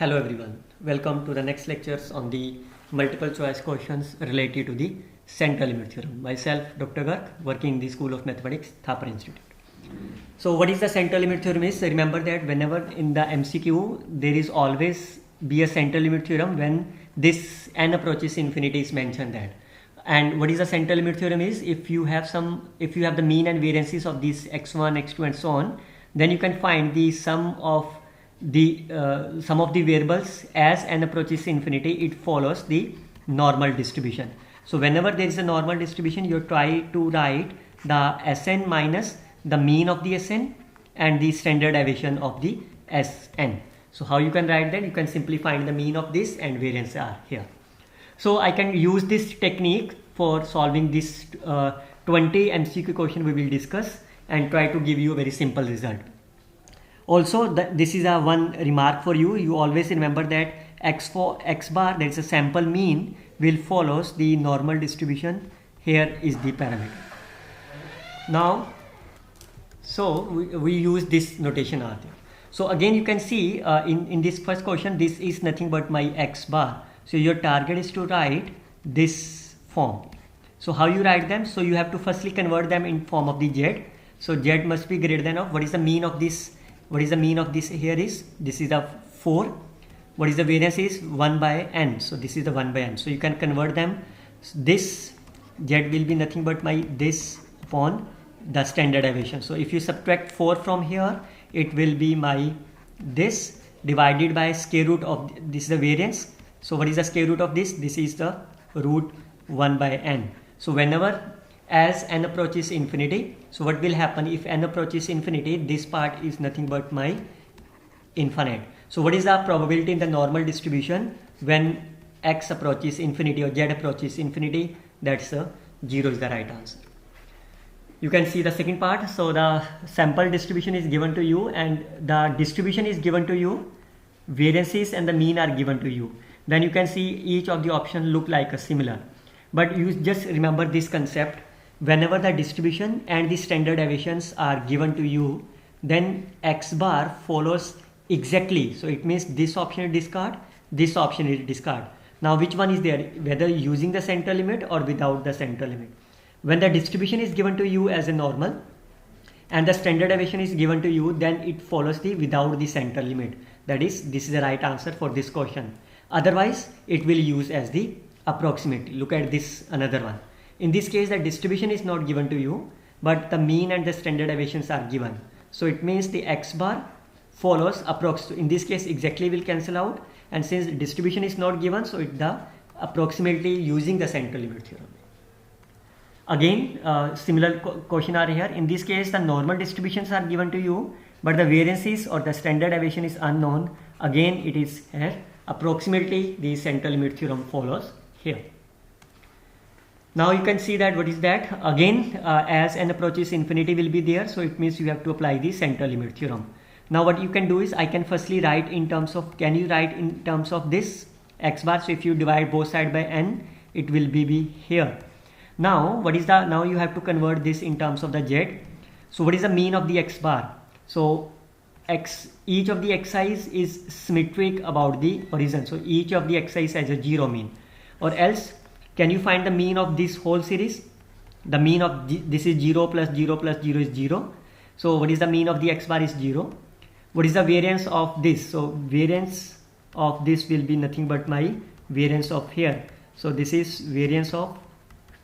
Hello everyone, welcome to the next lectures on the multiple choice questions related to the central limit theorem. Myself, Dr. Garg, working in the School of Mathematics, Thapar Institute. So what is the central limit theorem is? Remember that whenever in the MCQ there is always be a central limit theorem when this n approaches infinity is mentioned that. And what is the central limit theorem is? If you have the mean and variances of these x1, x2 and so on, then you can find the sum of the variables as n approaches infinity. It follows the normal distribution. So whenever there is a normal distribution, you try to write the Sn minus the mean of the Sn and the standard deviation of the Sn. So how you can write that? You can simply find the mean of this and variance are here. So I can use this technique for solving this 20 MCQ question we will discuss and try to give you a very simple result. Also, this is a one remark for you. You always remember that x bar, that is a sample mean, will follows the normal distribution. Here is the parameter. Now, so we use this notation out there. So again, you can see in this first question, this is nothing but my x bar. So your target is to write this form. So how you write them? So you have to firstly convert them in form of the z. So z must be greater than of, what is the mean of this? What is the mean of this here is? This is a 4. What is the variance is? 1 by n. So this is the 1 by n. So you can convert them. This z will be nothing but my this upon the standard deviation. So if you subtract 4 from here, it will be my this divided by square root of this is the variance. So what is the square root of this? This is the root 1 by n. So whenever as n approaches infinity, so what will happen if n approaches infinity? This part is nothing but my infinite. So what is the probability in the normal distribution when x approaches infinity or z approaches infinity? That's 0 is the right answer. You can see the second part. So the sample distribution is given to you and the distribution is given to you. Variances and the mean are given to you. Then you can see each of the options look like a similar. But you just remember this concept. Whenever the distribution and the standard deviations are given to you, then x bar follows exactly. So it means this option is discard, this option is discard. Now which one is there? Whether using the central limit or without the central limit. When the distribution is given to you as a normal and the standard deviation is given to you, then it follows the without the central limit. That is, this is the right answer for this question. Otherwise, it will use as the approximately. Look at this another one. In this case, the distribution is not given to you, but the mean and the standard deviations are given. So it means the x bar follows approximately. In this case, exactly will cancel out. And since the distribution is not given, so it the approximately using the central limit theorem. Again, similar question are here. In this case, the normal distributions are given to you, but the variances or the standard deviation is unknown. Again, it is here. Approximately the central limit theorem follows here. Now you can see that what is that? Again, as n approaches infinity will be there, so it means you have to apply the central limit theorem. Now what you can do is I can firstly write in terms of, can you write in terms of this x bar? So if you divide both sides by n, it will be here. Now what is the, now you have to convert this in terms of the z. So what is the mean of the x bar? So each of the xi's is symmetric about the horizon. So each of the xi's has a 0 mean. Or else, can you find the mean of this whole series? The mean of this is 0 plus 0 plus 0 is 0. So what is the mean of the x bar is 0. What is the variance of this? So variance of this will be nothing but my variance of here. So this is variance of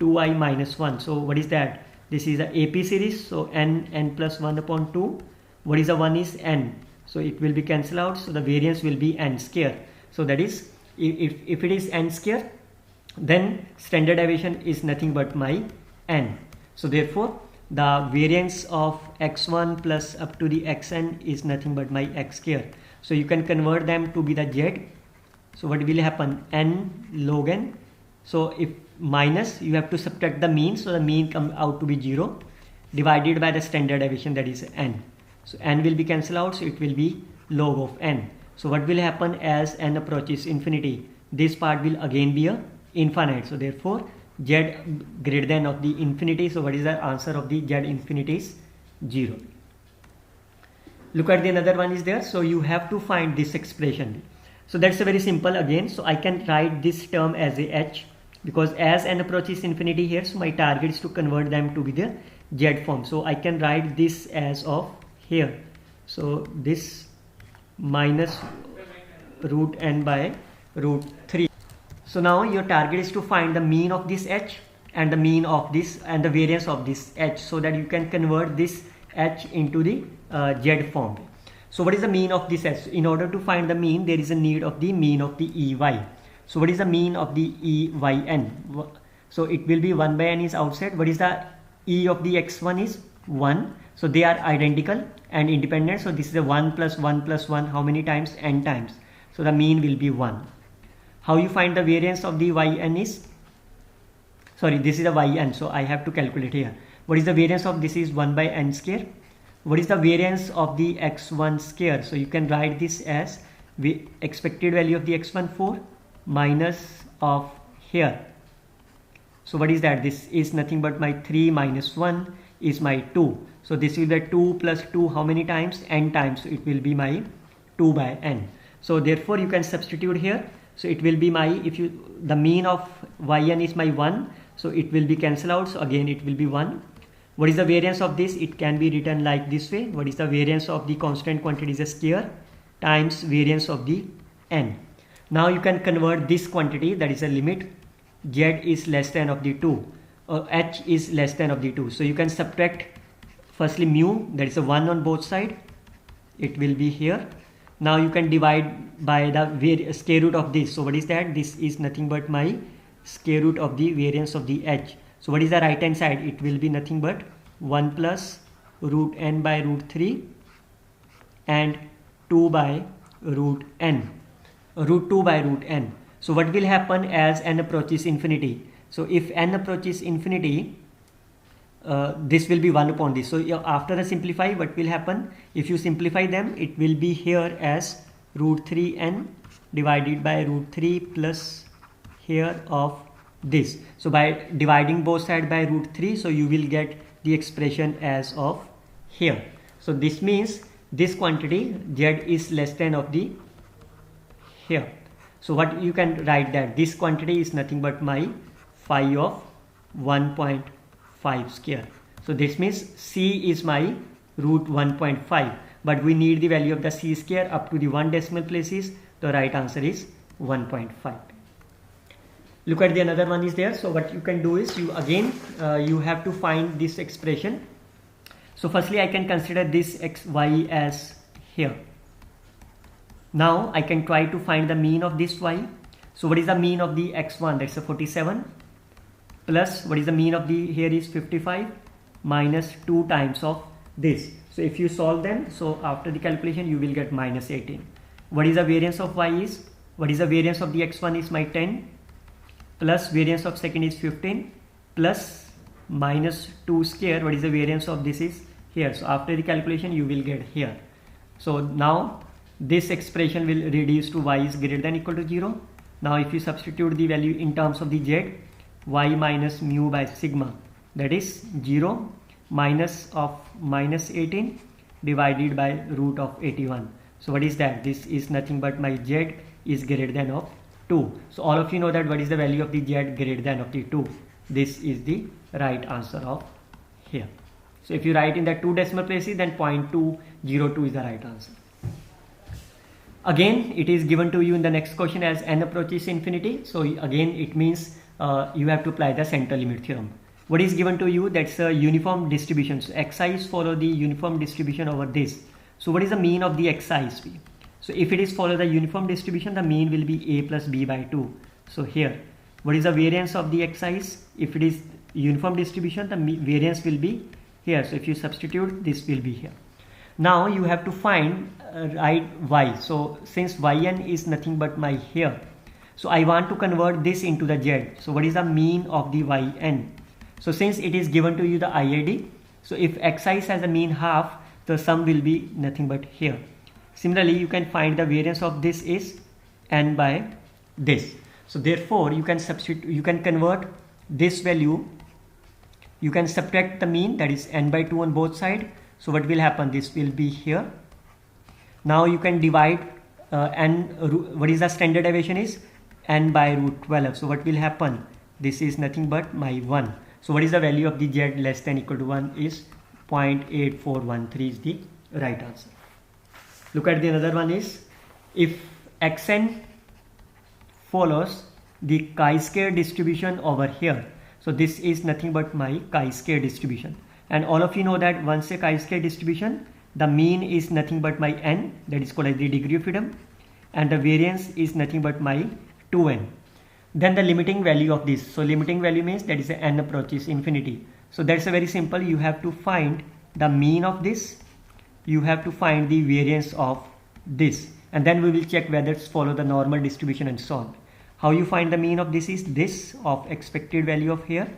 2i minus 1. So what is that? This is the AP series. So n plus 1 upon 2. What is the 1 is n. So it will be cancelled out. So the variance will be n square. So that is, if it is n square, then standard deviation is nothing but my n. So therefore, the variance of x1 plus up to the xn is nothing but my x square. So you can convert them to be the z. So what will happen? N log n. So if minus, you have to subtract the mean. So the mean come out to be 0 divided by the standard deviation, that is n. So n will be cancelled out. So it will be log of n. So what will happen as n approaches infinity? This part will again be a infinite. So therefore, z greater than of the infinity. So what is the answer of the z infinity is 0. Look at the another one is there. So you have to find this expression. So that's a very simple again. So I can write this term as a h, because as n approaches infinity here, so my target is to convert them to be the z form. So I can write this as of here. So this minus root n by root 3. So now your target is to find the mean of this h and the mean of this and the variance of this h, so that you can convert this h into the z form. So what is the mean of this h? In order to find the mean, there is a need of the mean of the EY. So what is the mean of the EYN? So it will be 1 by n is outside. What is the E of the x1 is 1. So they are identical and independent. So this is a 1 plus 1 plus 1. How many times? N times. So the mean will be 1. How you find the variance of the yn is, sorry, this is the yn, so I have to calculate here. What is the variance of this is 1 by n square. What is the variance of the x1 square? So you can write this as expected value of the x1 4 minus of here. So what is that? This is nothing but my 3 minus 1 is my 2. So this will be 2 plus 2 how many times? N times. So it will be my 2 by n. So therefore you can substitute here. So it will be my, if you, the mean of yn is my 1, so it will be cancelled out, so again it will be 1. What is the variance of this? It can be written like this way. What is the variance of the constant quantity is a square times variance of the n. Now you can convert this quantity, that is a limit, z is less than of the 2, or h is less than of the 2. So you can subtract firstly mu, that is a 1 on both sides, it will be here. Now you can divide by the square root of this. So what is that? This is nothing but my square root of the variance of the h. So what is the right hand side? It will be nothing but 1 plus root n by root 3 and 2 by root n, root 2 by root n. So what will happen as n approaches infinity? So if n approaches infinity, this will be 1 upon this. So after the simplify, what will happen? If you simplify them, it will be here as root 3n divided by root 3 plus here of this. So by dividing both sides by root 3, so you will get the expression as of here. So this means this quantity z is less than of the here. So what you can write that this quantity is nothing but my phi of 1.5 square. So this means c is my root 1.5, but we need the value of the c square up to the 1 decimal places. The right answer is 1.5. Look at the another one is there. So what you can do is you again you have to find this expression. So firstly I can consider this xy as here. Now I can try to find the mean of this y. So what is the mean of the x1? That's a 47 plus what is the mean of the here is 55 minus 2 times of this. So if you solve them, so after the calculation you will get minus 18. What is the variance of y is? What is the variance of the x1 is my 10 plus variance of second is 15 plus minus 2 square. What is the variance of this is here. So after the calculation you will get here. So now this expression will reduce to y is greater than equal to 0. Now if you substitute the value in terms of the z, y minus mu by sigma, that is 0 minus of minus 18 divided by root of 81. So what is that? This is nothing but my z is greater than of 2. So all of you know that what is the value of the z greater than of the 2. This is the right answer of here. So if you write in the 2 decimal places, then 0.202 is the right answer. Again it is given to you in the next question as n approaches infinity. So again it means you have to apply the central limit theorem. What is given to you? That's a uniform distribution. So xi's follow the uniform distribution over this. So what is the mean of the xi's be? So if it is follow the uniform distribution, the mean will be a plus b by 2. So here, what is the variance of the xi's? If it is uniform distribution, the variance will be here. So if you substitute, this will be here. Now you have to find right y. So since yn is nothing but my here, so I want to convert this into the z. So what is the mean of the yn? So since it is given to you the IID, so if xi has a mean half, the sum will be nothing but here. Similarly, you can find the variance of this is n by this. So therefore you can substitute, you can convert this value, you can subtract the mean, that is n by 2 on both sides. So what will happen? This will be here. Now you can divide what is the standard deviation is n by root 12. So what will happen? This is nothing but my 1. So what is the value of the z less than equal to 1 is 0.8413 is the right answer. Look at the another one is, if xn follows the chi-square distribution over here. So this is nothing but my chi-square distribution. And all of you know that once a chi-square distribution, the mean is nothing but my n, that is called as the degree of freedom, and the variance is nothing but my 2n. Then the limiting value of this. So limiting value means that is a n approaches infinity. So that's a very simple. You have to find the mean of this. You have to find the variance of this. And then we will check whether it's follow the normal distribution and so on. How you find the mean of this is this of expected value of here.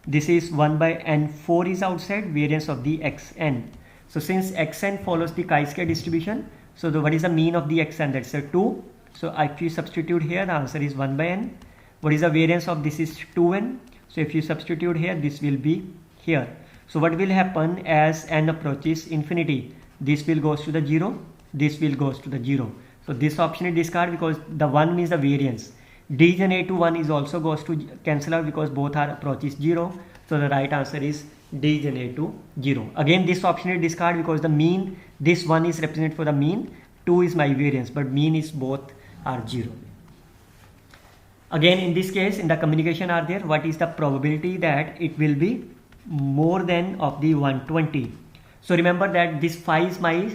This is 1 by n4 is outside, variance of the xn. So since xn follows the chi-square distribution, so what is the mean of the xn? That's a 2. So if you substitute here, the answer is 1 by n. What is the variance of this is 2n. So if you substitute here, this will be here. So what will happen as n approaches infinity? This will goes to the 0. This will goes to the 0. So this option is discard because the 1 means the variance. Division a to 1 is also goes to cancel out because both are approaches 0. So the right answer is division a to 0. Again this option is discard because the mean, this 1 is represented for the mean, 2 is my variance, but mean is both are 0. Again in this case, in the communication are there, what is the probability that it will be more than of the 120. So remember that this phi is my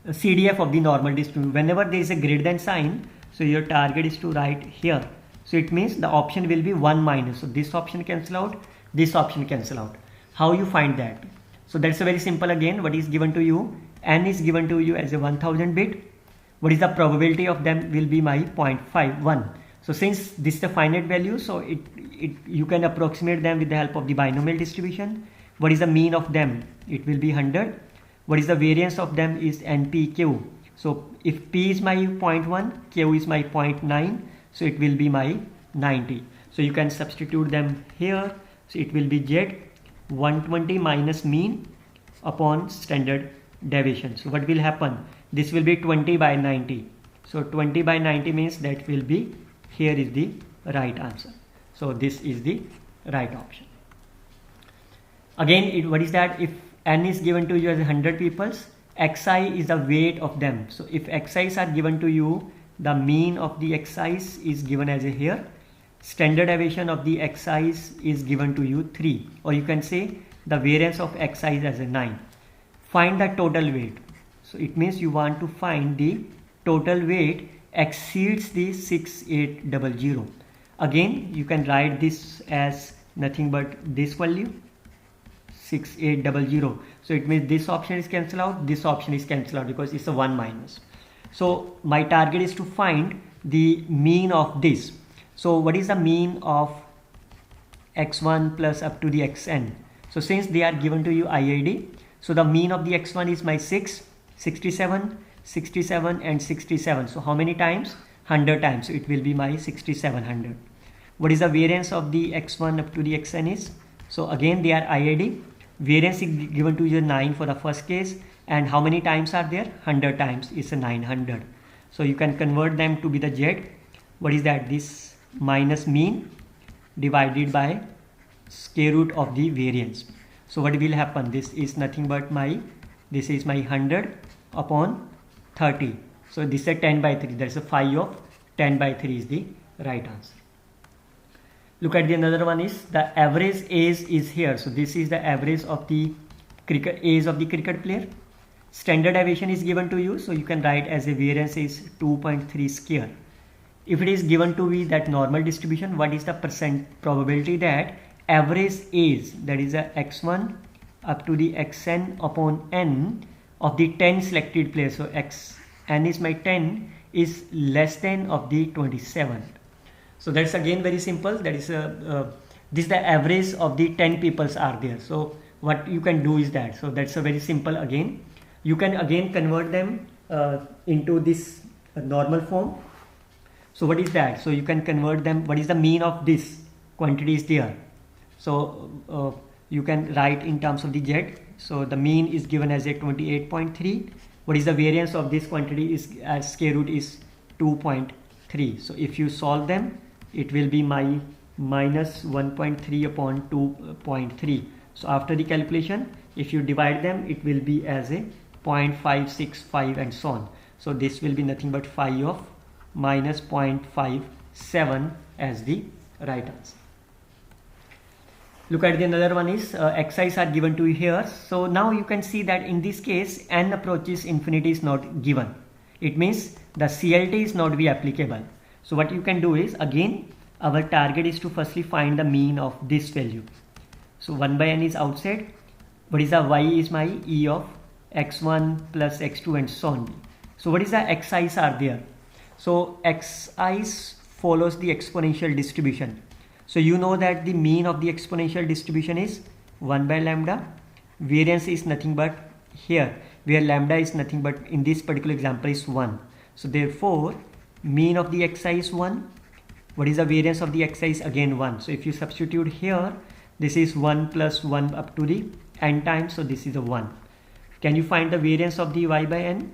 CDF of the normal distribution. Whenever there is a greater than sign, so your target is to write here. So it means the option will be 1 minus. So this option cancel out, this option cancel out. How you find that? So that's a very simple. Again, what is given to you? N is given to you as a 1000 bit. What is the probability of them will be my 0.51. So since this is the finite value, so you can approximate them with the help of the binomial distribution. What is the mean of them? It will be 100. What is the variance of them is NPQ. So if P is my 0.1, Q is my 0.9, so it will be my 90. So you can substitute them here. So it will be Z 120 minus mean upon standard deviation. So what will happen? This will be 20 by 90. So 20 by 90 means that will be, here is the right answer. So this is the right option. Again, what is that? If n is given to you as 100 peoples, xi is the weight of them. So if xi's are given to you, the mean of the xi's is given as a here. Standard deviation of the xi's is given to you 3, or you can say the variance of xi's as a 9. Find the total weight. So it means you want to find the total weight exceeds the 6800. Again, you can write this as nothing but this value 6800. So it means this option is cancelled out, this option is cancelled out because it's a 1 minus. So my target is to find the mean of this. So what is the mean of x1 plus up to the xn? So since they are given to you IID, so the mean of the x1 is my 6, 67, 67 and 67. So how many times? 100 times. So it will be my 6700. What is the variance of the x1 up to the xn is? So again they are IID. Variance is given to you 9 for the first case, and how many times are there? 100 times is a 900. So you can convert them to be the Z. What is that? This minus mean divided by square root of the variance. So what will happen? This is nothing but this is my 100 upon 30. So this is a 10 by 3. There is a phi of 10 by 3 is the right answer. Look at the another one is the average age is here. So this is the average of the age of the cricket player. Standard deviation is given to you. So you can write as a variance is 2.3 square. If it is given to be that normal distribution, what is the percent probability that average age, that is a x1 up to the xn upon n of the 10 selected players. So xn is my 10 is less than of the 27. So that's again very simple. That is this is the average of the 10 peoples are there. So what you can do is that. So that's a very simple. Again you can again convert them into this normal form. So what is that? So you can convert them. What is the mean of this quantity is there? So you can write in terms of the Z. So the mean is given as a 28.3. what is the variance of this quantity is as square root is 2.3. So if you solve them, it will be my minus 1.3 upon 2.3. So after the calculation, if you divide them, it will be as a 0.565 and so on. So this will be nothing but phi of minus 0.57 as the right answer. Look at the another one is xi's are given to you here. So now you can see that in this case n approaches infinity is not given. It means the CLT is not be applicable. So what you can do is, again our target is to firstly find the mean of this value. So 1 by n is outside. What is the y is my e of x1 plus x2 and so on. So what is the xi's are there? So xi's follows the exponential distribution. So you know that the mean of the exponential distribution is 1 by lambda. Variance is nothing but here, where lambda is nothing but in this particular example is 1. So therefore mean of the xi is 1. What is the variance of the xi is again 1. So if you substitute here, this is 1 plus 1 up to the n times. So this is a 1. Can you find the variance of the y by n?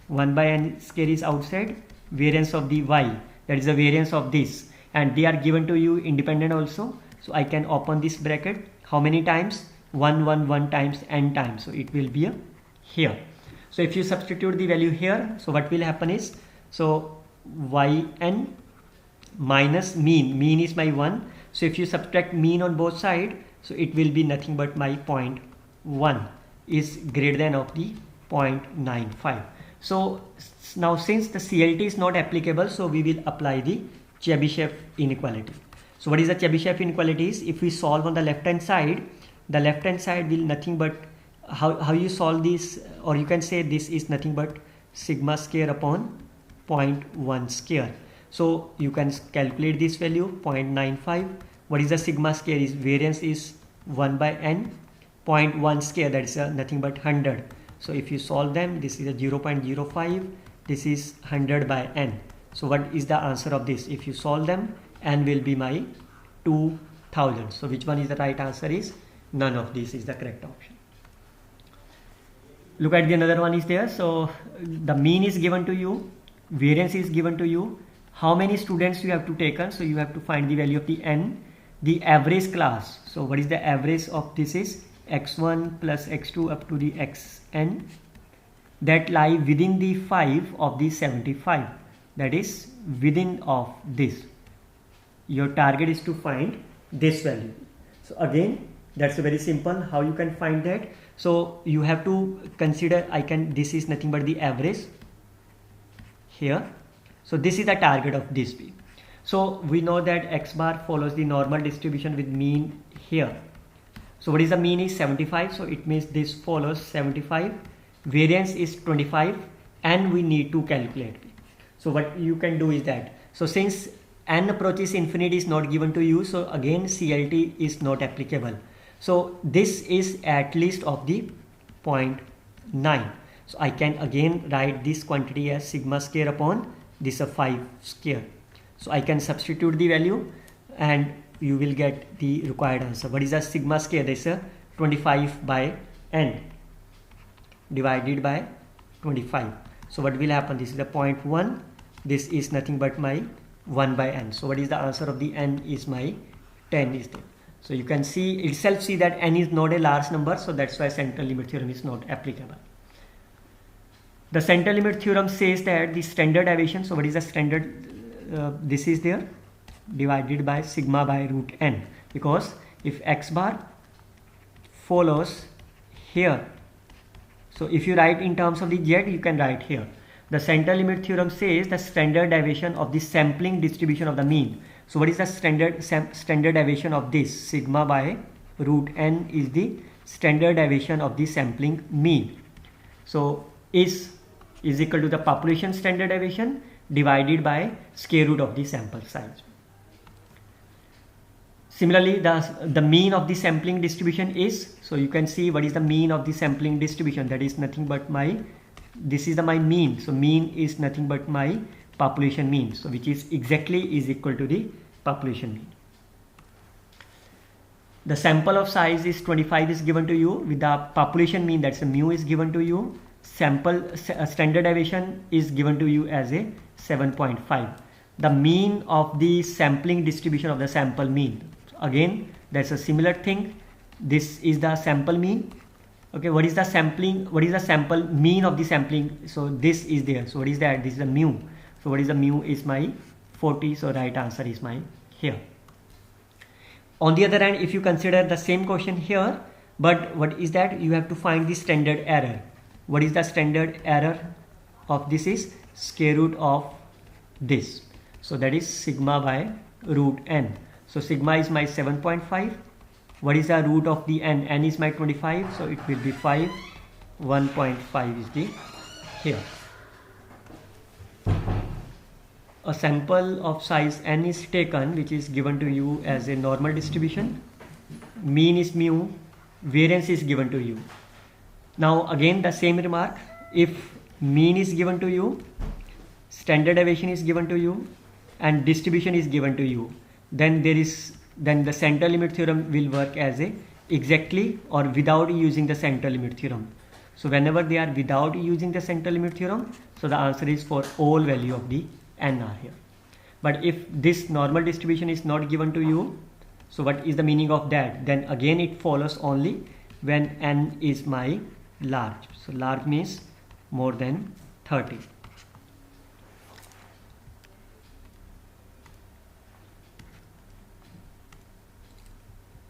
1 by n square is outside. Variance of the y, that is the variance of this, and they are given to you independent also. So I can open this bracket. How many times? 1 1 1 times n times. So it will be a here. So if you substitute the value here, so what will happen is, so yn minus mean is my 1. So if you subtract mean on both sides, so it will be nothing but my 0.1 is greater than of the 0.95. So now since the CLT is not applicable, so we will apply the Chebyshev inequality. So what is the Chebyshev inequality is, if we solve on the left hand side, the left hand side will nothing but, how you solve this, or you can say this is nothing but sigma square upon 0.1 square. So you can calculate this value 0.95. What is the sigma square is, variance is 1 by n, 0.1 square, that is nothing but 100. So if you solve them, this is a 0.05, this is 100 by n. So what is the answer of this? If you solve them, n will be my 2000. So which one is the right answer is? None of these is the correct option. Look at the another one is there. So the mean is given to you, variance is given to you. How many students you have to take? So you have to find the value of the n, the average class. So what is the average of this is x1 plus x2 up to the xn that lie within the 5 of the 75, that is within of this. Your target is to find this value. So again, that's very simple how you can find that. So you have to consider, this is nothing but the average here. So this is the target of this B. So we know that x bar follows the normal distribution with mean here. So what is the mean is 75. So it means this follows 75. Variance is 25 and we need to calculate. So what you can do is that, so since n approaches infinity is not given to you, so again CLT is not applicable. So this is at least of the 0.9. So I can again write this quantity as sigma square upon this a 5 square. So I can substitute the value and you will get the required answer. What is the sigma square? This is 25 by n divided by 25. So what will happen? This is the 0.1. This is nothing but my 1 by n. So what is the answer of the n is my 10 is there. So you can see itself see that n is not a large number. So that's why central limit theorem is not applicable. The central limit theorem says that the standard deviation. So what is the standard? This is there divided by sigma by root n, because if x bar follows here, so if you write in terms of the z, you can write here. The central limit theorem says the standard deviation of the sampling distribution of the mean. So what is the standard deviation of this? Sigma by root n is the standard deviation of the sampling mean. So is equal to the population standard deviation divided by square root of the sample size. Similarly, the mean of the sampling distribution is, so you can see what is the mean of the sampling distribution, that is nothing but my, this is my mean. So mean is nothing but my population mean, so which is exactly is equal to the population mean. The sample of size is 25 is given to you with the population mean, that's a mu is given to you. standard deviation is given to you as a 7.5. The mean of the sampling distribution of the sample mean. Again, that's a similar thing. This is the sample mean. Okay, what is the sample mean of the sampling? So this is there. So what is that? This is the mu. So what is the mu? Is my 40. So right answer is my here. On the other hand, if you consider the same question here, but what is that? You have to find the standard error. What is the standard error of this? Is square root of this. So that is sigma by root n. So sigma is my 7.5. What is the root of the n? N is my 25. So it will be 5. 1.5 is the here. A sample of size n is taken, which is given to you as a normal distribution. Mean is mu. Variance is given to you. Now again the same remark. If mean is given to you, standard deviation is given to you, and distribution is given to you, then the central limit theorem will work as a exactly or without using the central limit theorem. So whenever they are without using the central limit theorem, so the answer is for all value of the n are here. But if this normal distribution is not given to you, so what is the meaning of that? Then again it follows only when n is my large. So large means more than 30.